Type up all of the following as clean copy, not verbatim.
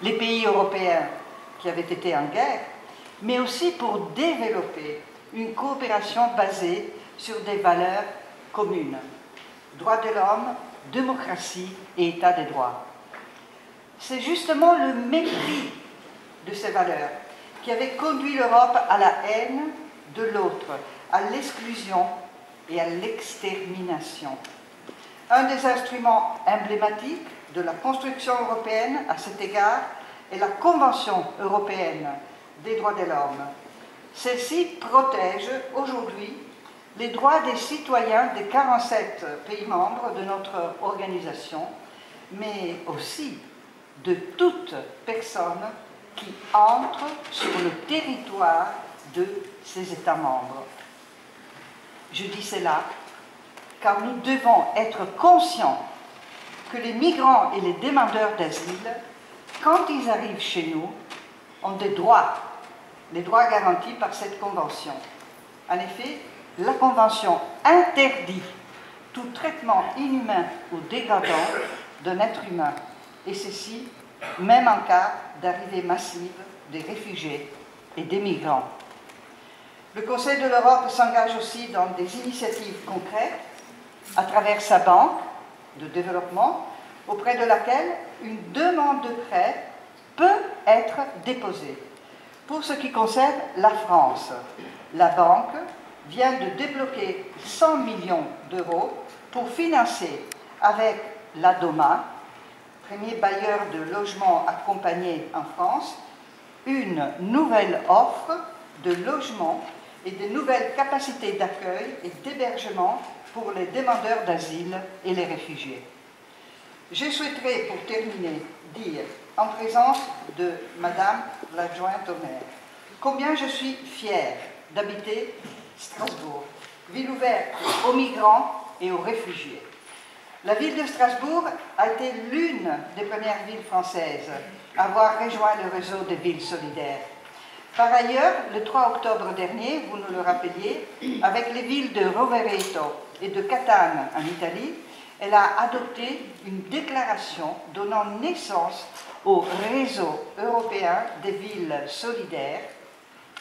les pays européens qui avaient été en guerre, mais aussi pour développer une coopération basée sur des valeurs communes: droits de l'homme, démocratie et état des droits. C'est justement le mépris de ces valeurs qui avait conduit l'Europe à la haine de l'autre, à l'exclusion et à l'extermination. Un des instruments emblématiques de la construction européenne à cet égard est la Convention européenne des droits de l'homme. Celle-ci protège aujourd'hui les droits des citoyens des 47 pays membres de notre organisation, mais aussi de toute personne qui entre sur le territoire de ces États membres. Je dis cela car nous devons être conscients que les migrants et les demandeurs d'asile, quand ils arrivent chez nous, ont des droits, les droits garantis par cette convention. En effet, la convention interdit tout traitement inhumain ou dégradant d'un être humain, et ceci même en cas d'arrivée massive des réfugiés et des migrants. Le Conseil de l'Europe s'engage aussi dans des initiatives concrètes à travers sa banque de développement, auprès de laquelle une demande de prêt peut être déposée. Pour ce qui concerne la France, la banque vient de débloquer 100 millions d'euros pour financer avec l'ADOMA, premier bailleur de logements accompagnés en France, une nouvelle offre de logements et de nouvelles capacités d'accueil et d'hébergement pour les demandeurs d'asile et les réfugiés. Je souhaiterais, pour terminer, dire, en présence de Madame l'adjointe au maire, combien je suis fière d'habiter Strasbourg, ville ouverte aux migrants et aux réfugiés. La ville de Strasbourg a été l'une des premières villes françaises à avoir rejoint le réseau des villes solidaires. Par ailleurs, le 3 octobre dernier, vous nous le rappeliez, avec les villes de Rovereto et de Catane en Italie, elle a adopté une déclaration donnant naissance au réseau européen des villes solidaires,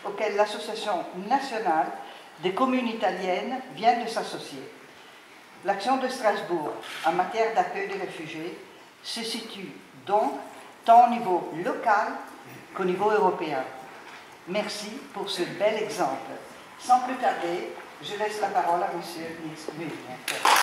auquel l'Association nationale des communes italiennes vient de s'associer. L'action de Strasbourg en matière d'accueil des réfugiés se situe donc tant au niveau local qu'au niveau européen. Merci pour ce bel exemple. Sans plus tarder, je laisse la parole à M. Nils Müller.